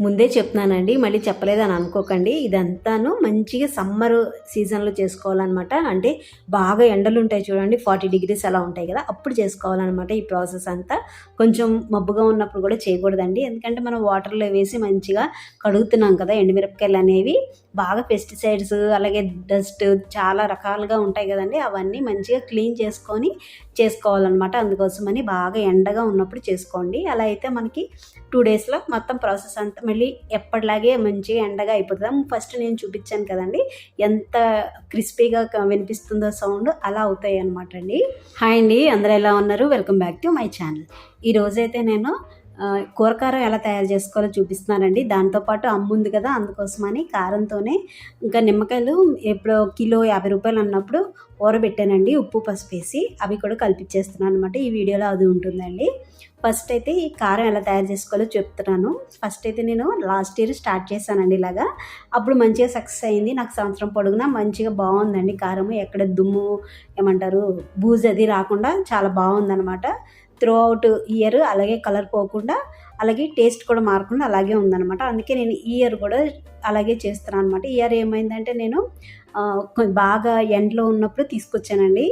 ముందే చెప్తున్నానండి, మళ్ళీ చెప్పలేదని అనుకోకండి. ఇదంతాను మంచిగా సమ్మర్ సీజన్లో చేసుకోవాలన్నమాట. అంటే బాగా ఎండలు ఉంటాయి చూడండి, 40 డిగ్రీస్ అలా ఉంటాయి కదా, అప్పుడు చేసుకోవాలన్నమాట ఈ ప్రాసెస్ అంతా. కొంచెం మబ్బుగా ఉన్నప్పుడు కూడా చేయకూడదండి, ఎందుకంటే మనం వాటర్లో వేసి మంచిగా కడుగుతున్నాం కదా ఎండుమిరపకాయలు అనేవి. బాగా పెస్టిసైడ్స్ అలాగే డస్ట్ చాలా రకాలుగా ఉంటాయి కదండి, అవన్నీ మంచిగా క్లీన్ చేసుకొని చేసుకోవాలన్నమాట. అందుకోసమని బాగా ఎండగా ఉన్నప్పుడు చేసుకోండి. అలా అయితే మనకి 2 డేస్లో మొత్తం ప్రాసెస్ అంతా మళ్ళీ ఎప్పటిలాగే మంచిగా ఎండగా అయిపోతుంది. ఫస్ట్ నేను చూపించాను కదండి ఎంత క్రిస్పీగా వినిపిస్తుందో సౌండ్, అలా అవుతాయి అనమాట అండి. హాయ్ అండి, అందరూ ఎలా ఉన్నారు? Welcome back to my channel. ఈరోజైతే నేను కూరకారం ఎలా తయారు చేసుకోవాలో చూపిస్తున్నానండి. దాంతోపాటు అమ్ముంది కదా, అందుకోసమని కారంతోనే ఇంకా నిమ్మకాయలు ఎప్పుడో కిలో 50 రూపాయలు అన్నప్పుడు ఊరబెట్టానండి, ఉప్పు పసుపు వేసి. అవి కూడా కలిపిచ్చేస్తున్నాను అనమాట. ఈ వీడియోలో అది ఉంటుందండి. ఫస్ట్ అయితే ఈ కారం ఎలా తయారు చేసుకోవాలో చెప్తున్నాను. ఫస్ట్ అయితే నేను లాస్ట్ ఇయర్ స్టార్ట్ చేశానండి ఇలాగా. అప్పుడు మంచిగా సక్సెస్ అయింది. నాకు సంవత్సరం పొడుగునా మంచిగా బాగుందండి కారం. ఎక్కడ దుమ్ము ఏమంటారు బూజు అది రాకుండా చాలా బాగుందనమాట. త్రూ అవుట్ ఇయర్ అలాగే కలర్ పోకుండా, అలాగే టేస్ట్ కూడా మారకుండా అలాగే ఉందనమాట. అందుకే నేను ఈ ఇయర్ కూడా అలాగే చేస్తున్నాను అనమాట. ఈ ఇయర్ ఏమైందంటే నేను బాగా ఎండలో ఉన్నప్పుడు తీసుకొచ్చానండి.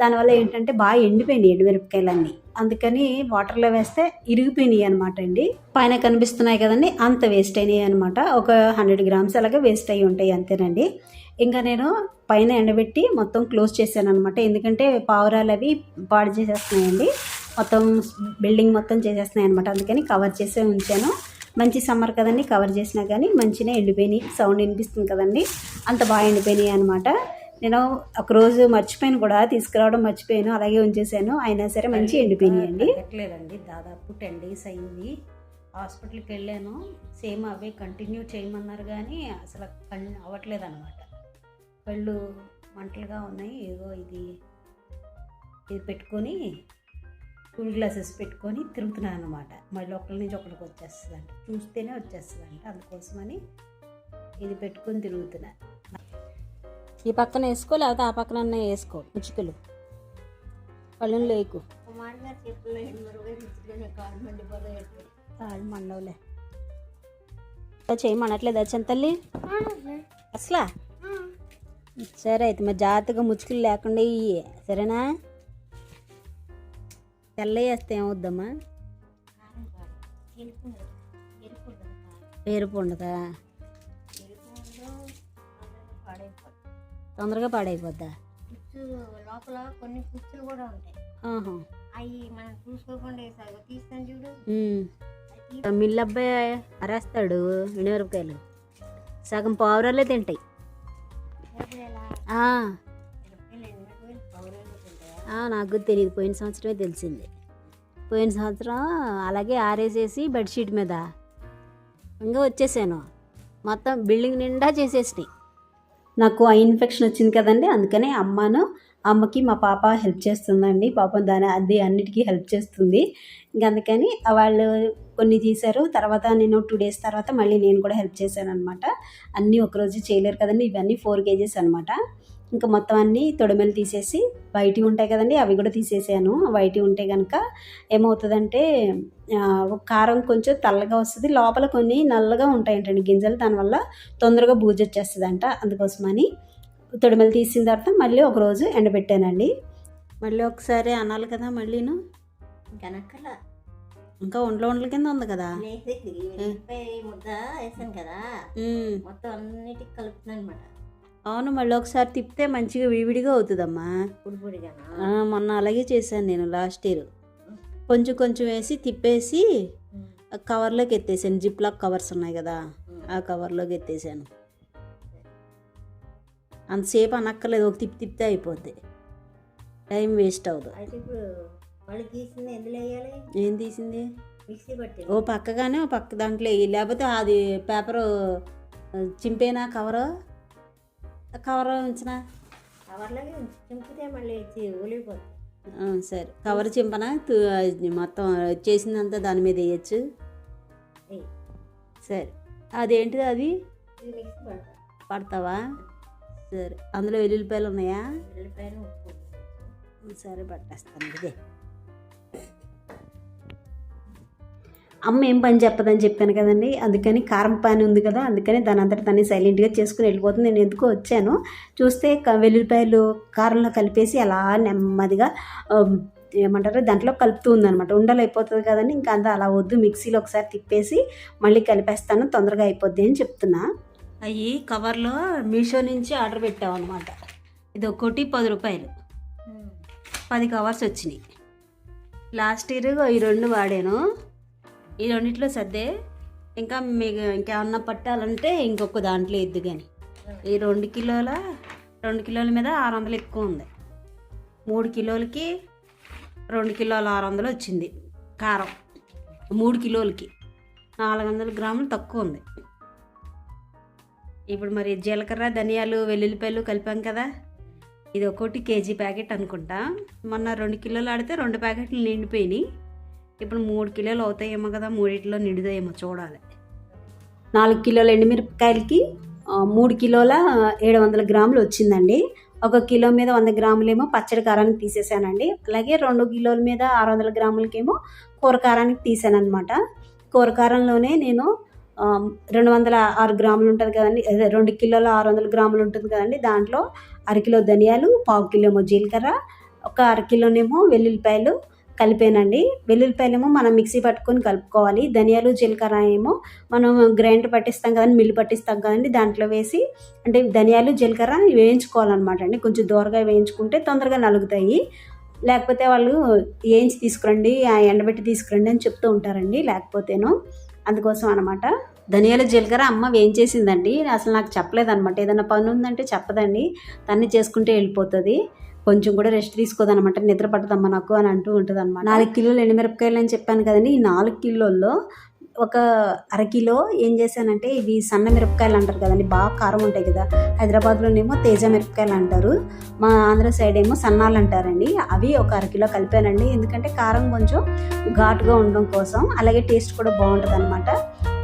దానివల్ల ఏంటంటే బాగా ఎండిపోయినాయి ఎండుమిరపకాయలన్నీ. అందుకని వాటర్లో వేస్తే ఇరిగిపోయినాయి అనమాట అండి. పైన కనిపిస్తున్నాయి కదండి, అంత వేస్ట్ అయినాయి అనమాట. ఒక 100 గ్రామ్స్ అలాగే వేస్ట్ అయ్యి ఉంటాయి, అంతేనండి. ఇంకా నేను పైన ఎండబెట్టి మొత్తం క్లోజ్ చేశాను అనమాట. ఎందుకంటే పావురాలు అవి పాడు చేసేస్తున్నాయండి, మొత్తం బిల్డింగ్ మొత్తం చేసేస్తున్నాయి అనమాట. అందుకని కవర్ చేసే ఉంచాను. మంచి సమ్మర్ కదండి, కవర్ చేసినా కానీ మంచిగా ఎండిపోయినాయి. సౌండ్ వినిపిస్తుంది కదండి, అంత బాగా ఎండిపోయినాయి అనమాట. నేను ఒకరోజు మర్చిపోయాను కూడా, తీసుకురావడం మర్చిపోయాను, అలాగే ఉంచేసాను. అయినా సరే మంచి ఎండిపోయినాయి అండి. తగ్గట్లేదండి, దాదాపు 10 days అయింది. హాస్పిటల్కి వెళ్ళాను, సేమ్ అవే కంటిన్యూ చేయమన్నారు కానీ అసలు అవ్వట్లేదు అనమాట. కళ్ళు మంటలుగా ఉన్నాయి. ఏదో ఇది పెట్టుకొని కూల్ గ్లాసెస్ పెట్టుకొని తిరుగుతున్నాను అనమాట. మళ్ళీ ఒకరి నుంచి ఒకరికి వచ్చేస్తుందంట, చూస్తేనే వచ్చేస్తుందంట. అందుకోసమని ఇది పెట్టుకొని తిరుగుతున్నా. ఈ పక్కన వేసుకో, లేకపోతే ఆ పక్కన వేసుకో ముచ్చుకలు, కళ్ళు లేకు. కాళ్ళు మండవులే. చేయమనట్లేదా చింతల్లి అసలా? సరే అయితే మరి జాగ్రత్తగా ముచ్చుకలు లేకుండా ఇయ్యి, సరేనా? తెల్ల వేస్తే ఏమవుద్దమ్మా? ఎరుపు ఉండదా? తొందరగా పాడైపోద్దా? లోపల కొన్ని కుచ్చులు కూడా ఉంటాయి, అవి మనం చూసుకోకుండా తీస్తాను చూడు. మిల్లు అబ్బాయి అరేస్తాడు ఎండుమిరపకాయలు, సగం పావురాలే తింటాయి. నాకు తెలియదు, పోయిన సంవత్సరమే తెలిసింది. పోయిన సంవత్సరం అలాగే ఆరేసేసి బెడ్షీట్ మీద ఇంకా వచ్చేసాను, మొత్తం బిల్డింగ్ నిండా చేసేసినాయి. నాకు ఐ ఇన్ఫెక్షన్ వచ్చింది కదండి, అందుకనే అమ్మకి మా పాప హెల్ప్ చేస్తుందండి. పాపం అది అన్నిటికీ హెల్ప్ చేస్తుంది. ఇంక అందుకని వాళ్ళు కొన్ని తీశారు. తర్వాత నేను 2 days తర్వాత మళ్ళీ నేను కూడా హెల్ప్ చేశాను అనమాట. అన్నీ ఒకరోజు చేయలేరు కదండి, ఇవన్నీ 4 kgs అనమాట. ఇంకా మొత్తం అన్నీ తొడిమెలు తీసేసి, వైట్ ఉంటాయి కదండి అవి కూడా తీసేసాను. వైట్ ఉంటే కనుక ఏమవుతుందంటే కారం కొంచెం తెల్లగా వస్తుంది, లోపల కొన్ని నల్లగా ఉంటాయంటండి గింజలు, దానివల్ల తొందరగా బూజు వచ్చేస్తుందంట. అందుకోసమని తొడిమెలు తీసిన తర్వాత మళ్ళీ ఒకరోజు ఎండబెట్టానండి. మళ్ళీ ఒకసారి అనాలి కదా మళ్ళీను, ఇంకా ఒండ్ల కింద ఉంది కదా, ముద్ద వేసాను కదా, మొత్తం అన్నిటికి కలుపుతున్నాను అనమాట. అవును, మళ్ళీ ఒకసారి తిప్పితే మంచిగా విడివిడిగా అవుతుందమ్మా. పొడిగా మొన్న అలాగే చేశాను నేను లాస్ట్ ఇయర్. కొంచెం కొంచెం వేసి తిప్పేసి కవర్లోకి ఎత్తేసాను. జిప్లాక్ కవర్స్ ఉన్నాయి కదా, ఆ కవర్లోకి ఎత్తేసాను. అంతసేపు అనక్కర్లేదు, ఒక తిప్పితే అయిపోద్ది, టైం వేస్ట్ అవ్వదు. అయితే ఇప్పుడు వాళ్ళు తీసింది ఎందులో వేయాలి? ఏం తీసింది? మిక్సీ పట్టి ఓ పక్కగానే ఓ పక్క దాంట్లో వేయి, లేకపోతే అది పేపరు చింపేనా కవర్ ఉంచిన కవర్లాగే చింపితే మళ్ళీ ఊలిపోతుంది. సరే, కవర్ చింపన మొత్తం చేసిందంతా దాని మీద వేయచ్చు. సరే, అదేంటిది అది పడతావా? సరే, అందులో వెల్లుల్లిపాయలు ఉన్నాయా? వెల్లుల్లిపాయలు ఉప్పు. సరే పట్టేస్తాను. ఇదే అమ్మ ఏం పని చెప్పదని చెప్పాను కదండి, అందుకని కారం పని ఉంది కదా, అందుకని దాని అంతటి తన్ని సైలెంట్గా చేసుకుని వెళ్ళిపోతుంది. నేను ఎందుకో వచ్చాను, చూస్తే వెల్లుల్లిపాయలు కారంలో కలిపేసి అలా నెమ్మదిగా ఏమంటారు దాంట్లో కలుపుతూ ఉందనమాట. ఉండలు అయిపోతుంది కదండి, ఇంకా అంతా అలా వద్దు, మిక్సీలో ఒకసారి తిప్పేసి మళ్ళీ కలిపేస్తాను, తొందరగా అయిపోద్ది అని చెప్తున్నా. అవి కవర్లో మీషో నుంచి ఆర్డర్ పెట్టామన్నమాట. ఇది ఒక్కోటి 10 రూపాయలు, 10 కవర్స్ వచ్చినాయి. లాస్ట్ ఇయర్ ఈ 2 వాడాను, ఈ రెండిట్లో సర్దే. ఇంకా మీకు ఇంకేమన్నా పట్టాలంటే ఇంకొక దాంట్లో ఎద్దు. కానీ ఈ 2 కిలోల మీద 600 ఎక్కువ ఉంది. 3 కిలోలకి 2 కిలోల 600 వచ్చింది కారం. 3 కిలోలకి 400 గ్రాములు తక్కువ ఉంది. ఇప్పుడు మరి జీలకర్ర, ధనియాలు, వెల్లుల్లిపాయలు కలిపాం కదా, ఇది ఒక్కోటి కేజీ ప్యాకెట్ అనుకుంటా. మొన్న 2 కిలోలు ఆడితే 2 ప్యాకెట్లు నిండిపోయినాయి. ఇప్పుడు 3 కిలోలు అవుతాయేమో కదా, 3 నిండుతాయేమో చూడాలి. 4 కిలోల ఎండుమిరపకాయలకి 3 కిలోల 700 గ్రాములు వచ్చిందండి. 1 కిలో మీద 100 గ్రాములేమో పచ్చడి కారానికి తీసేసానండి. అలాగే 2 కిలోల మీద 600 గ్రాములకేమో కూర కారానికి తీసాను అనమాట. కూర కారంలోనే నేను 206 గ్రాములు ఉంటుంది కదండి, అదే 2 కిలోల 600 గ్రాములు ఉంటుంది కదండి, దాంట్లో 1/2 కిలో ధనియాలు, 1/4 కిలో ఏమో జీలకర్ర, ఒక 1/2 కిలోనేమో వెల్లుల్లిపాయలు కలిపానండి. వెల్లుల్లిపాయలేమో మనం మిక్సీ పట్టుకొని కలుపుకోవాలి. ధనియాలు, జీలకర్ర ఏమో మనం గ్రైండర్ పట్టిస్తాం కదండి, మిల్లు పట్టిస్తాం కదండి, దాంట్లో వేసి అంటే ధనియాలు, జీలకర్ర వేయించుకోవాలన్నమాట అండి. కొంచెం దూరగా వేయించుకుంటే తొందరగా నలుగుతాయి. లేకపోతే వాళ్ళు వేయించి తీసుకురండి, ఎండబెట్టి తీసుకురండి అని చెప్తూ ఉంటారండి, లేకపోతేనో అందుకోసం అనమాట. ధనియాలు, జీలకర్ర అమ్మ వేయించేసిందండి, అసలు నాకు చెప్పలేదన్నమాట. ఏదైనా పని ఉందంటే చెప్పదండి, తన్ని చేసుకుంటే వెళ్ళిపోతుంది. కొంచెం కూడా రెస్ట్ తీసుకోదనమాట, నిద్ర పట్టదమ్మా నాకు అని అంటూ ఉంటుంది అనమాట. 4 కిలోలు ఎండుమిరపకాయలు అని చెప్పాను కదండి, ఈ 4 కిలోల్లో ఒక 1/2 కిలో ఏం చేశానంటే, ఇవి సన్న మిరపకాయలు అంటారు కదండి, బాగా కారం ఉంటాయి కదా. హైదరాబాద్లోనేమో తేజ మిరపకాయలు అంటారు, మా ఆంధ్ర సైడ్ ఏమో సన్నాలు అంటారండి. అవి ఒక 1/2 కిలో కలిపానండి, ఎందుకంటే కారం కొంచెం ఘాటుగా ఉండడం కోసం, అలాగే టేస్ట్ కూడా బాగుంటుంది అనమాట.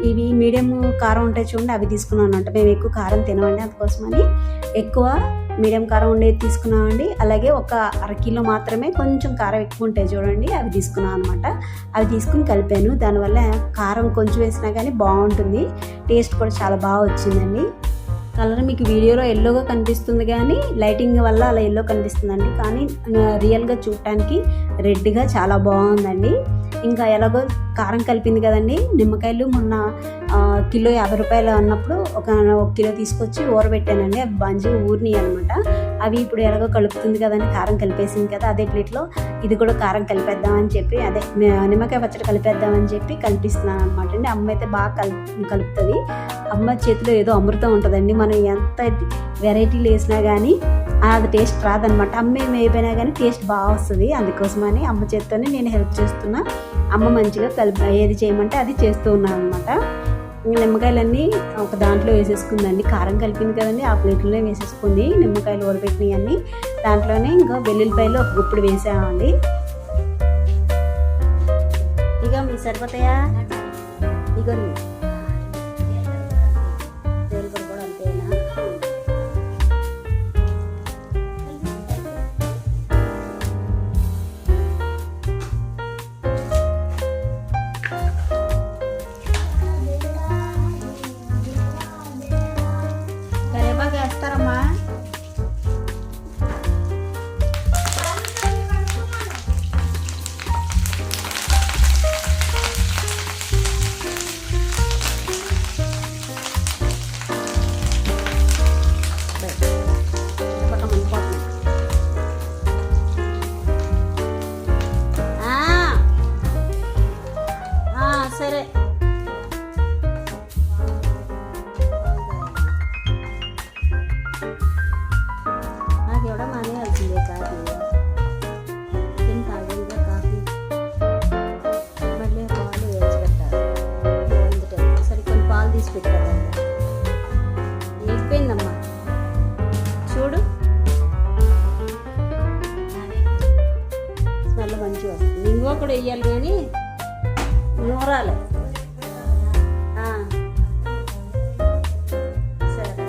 ఇవి మీడియం కారం ఉంటాయి చూడండి, అవి తీసుకున్నాను అంట. మేము ఎక్కువ కారం తినమండి, అందుకోసమని ఎక్కువ మీడియం కారం ఉండేది తీసుకున్నామండి. అలాగే ఒక 1/2 కిలో మాత్రమే కొంచెం కారం ఎక్కువ ఉంటాయి చూడండి, అవి తీసుకున్నాను అనమాట. అవి తీసుకుని కలిపాను, దానివల్ల కారం కొంచెం వేసినా కానీ బాగుంటుంది, టేస్ట్ కూడా చాలా బాగా వచ్చిందండి. కలర్ మీకు వీడియోలో ఎల్లోగా కనిపిస్తుంది కానీ లైటింగ్ వల్ల అలా ఎల్లో కనిపిస్తుందండి, కానీ రియల్గా చూడటానికి రెడ్గా చాలా బాగుందండి. ఇంకా ఎలాగో కారం కలిపింది కదండి, నిమ్మకాయలు మొన్న కిలో 50 రూపాయలు అన్నప్పుడు ఒక కిలో తీసుకొచ్చి ఊరబెట్టానండి, అవి మంచిగా ఊరినాయి అనమాట. అవి ఇప్పుడు ఎలాగో కలుపుతుంది కదండి, కారం కలిపేసింది కదా, అదే ప్లేట్లో ఇది కూడా కారం కలిపేద్దామని చెప్పి, అదే నిమ్మకాయ పచ్చడి కలిపేద్దామని చెప్పి కలిపిస్తున్నాను అనమాట అండి. అమ్మ అయితే బాగా కలుపుతుంది. అమ్మ చేతిలో ఏదో అమృతం ఉంటుందండి, మనం ఎంత వెరైటీలు వేసినా కానీ అది టేస్ట్ రాదనమాట. అమ్మ ఏమైపోయినా కానీ టేస్ట్ బాగా వస్తుంది, అందుకోసమని అమ్మ చేత్తోనే నేను హెల్ప్ చేస్తున్నా. అమ్మ మంచిగా ఏది చేయమంటే అది చేస్తూ ఉన్నాను అనమాట. నిమ్మకాయలన్నీ ఒక దాంట్లో వేసేసుకుందండి, కారం కలిపింది కదండి, ఆ ప్లేట్లోనే వేసేసుకుంది. నిమ్మకాయలు ఊరబెట్టినవి అన్నీ దాంట్లోనే, ఇంకా వెల్లుల్లిపాయలు ఒక గుప్పుడు వేసామండి. ఇక మీ సరిపోతాయా, ఇక జీలకర్ర కూడా అంతేనా. కరివేపాకు వేస్తారమ్మా, సరే. నాకు ఎవడ మానేయాల్సిందే కాఫీ, నేను తాగేదిగా కాఫీ, మళ్ళీ పాలు వేసి పెట్టాలి. సరే కొన్ని పాలు తీసి పెట్టాలి. అయిపోయిందమ్మా చూడు, స్మెల్ మంచిగా వస్తుంది. ఇంకో కూడా వేయాలి కానీ నూరాలి. సరే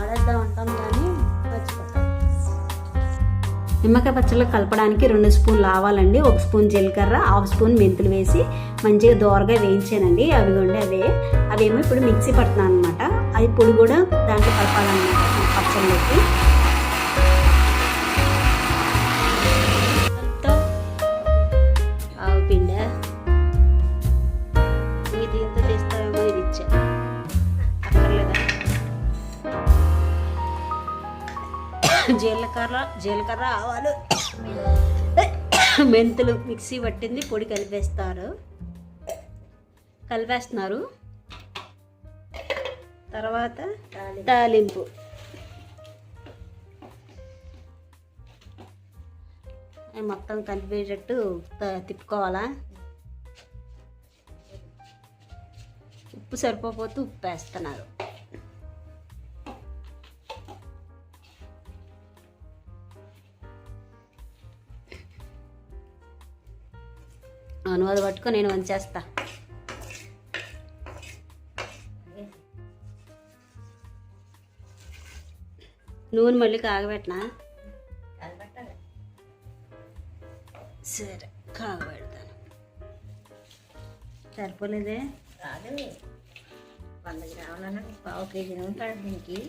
ఆడేద్దాం అంటాం కానీ మర్చిపోతాం. నిమ్మకాయ పచ్చళ్ళు కలపడానికి 2 స్పూన్లు ఆవాలండి, 1 స్పూన్ జీలకర్ర, 1/2 స్పూన్ మెంతులు వేసి మంచిగా దోరగా వేయించానండి. అవేమో ఇప్పుడు మిక్సీ పడుతున్నాను అనమాట. అది పొడి కూడా దాంట్లో కలపాలన్నమాట పచ్చళ్ళకి. ఆవు పిండ ఇది దీంతో చేస్తావేమో, ఇది ఇచ్చా అక్కర్లేదా. జీలకర్ర ఆవాలు మెంతులు మిక్సీ పట్టింది పొడి కలిపేస్తున్నారు. తర్వాత తాలింపు మొత్తం కలిపేటట్టు తిప్పుకోవాలా. ఉప్పు సరిపోతే ఉప్పు వేస్తున్నారు. అది పట్టుకో, నేను వంచేస్తా. నూనె మళ్ళీ కాగబెట్టినా. సరే కాగబెడతాను. సరిపోలేదే, రాదు. 100 గ్రాములన్నా 1/4 కేజీ ఉంటాడు దీనికి.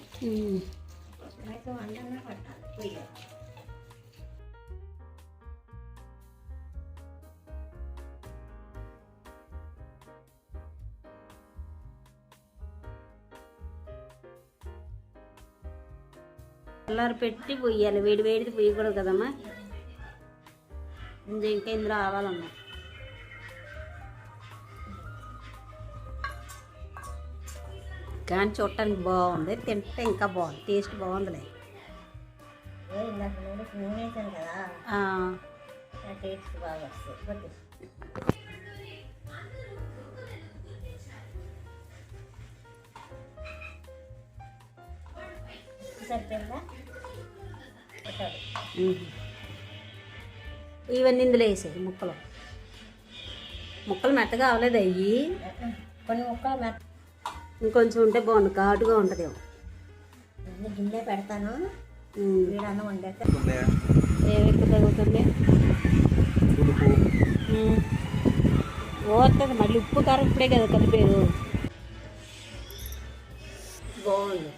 అయితే 100 పట్టాలి పొయ్యి. చల్లారి పెట్టి పొయ్యాలి, వేడిది పొయ్యకూడదు కదమ్మా. ఇంకా ఇందులో ఆవాలమ్మా. కానీ చూడటానికి బాగుంది, తింటే ఇంకా బాగుంది, టేస్ట్ బాగుందిలే. నూనె వేసాను కదా, టేస్ట్ బాగా వస్తుంది. సరిపోయిందా? ఇవన్నీ ఇందులో వేసాయి. ముక్కలు మెత్తగా అవ్వలేదు అయ్యి. కొన్ని ముక్కలు ఇంకొంచెం ఉంటే బాగుంది, ఘాటుగా ఉంటుంది. గిన్నె పెడతాను, వీడన్నా వండాక ఏవెక్కు తగ్గుతుంది. ఓస్తుంది మళ్ళీ ఉప్పు కారం ఇప్పుడే కదా కలిపేరు. బాగుంది.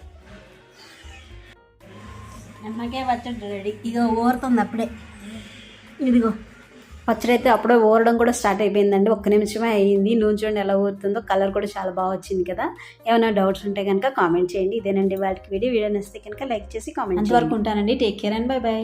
నిమ్మకాయ పచ్చడి రెడీ. ఇదిగో ఊరుతుంది అప్పుడే. ఇదిగో పచ్చడి అయితే అప్పుడే ఊరడం కూడా స్టార్ట్ అయిపోయిందండి. 1 నిమిషమే అయ్యింది. నూనె చూడండి ఎలా ఊరుతుందో. కలర్ కూడా చాలా బాగా వచ్చింది కదా. ఏమైనా డౌట్స్ ఉంటే కనుక కామెంట్ చేయండి. ఇదేనండి వాళ్ళకి వీడియో నచ్చితే కనుక లైక్ చేసి కామెంట్. అంతవరకు ఉంటానండి. Take care and by.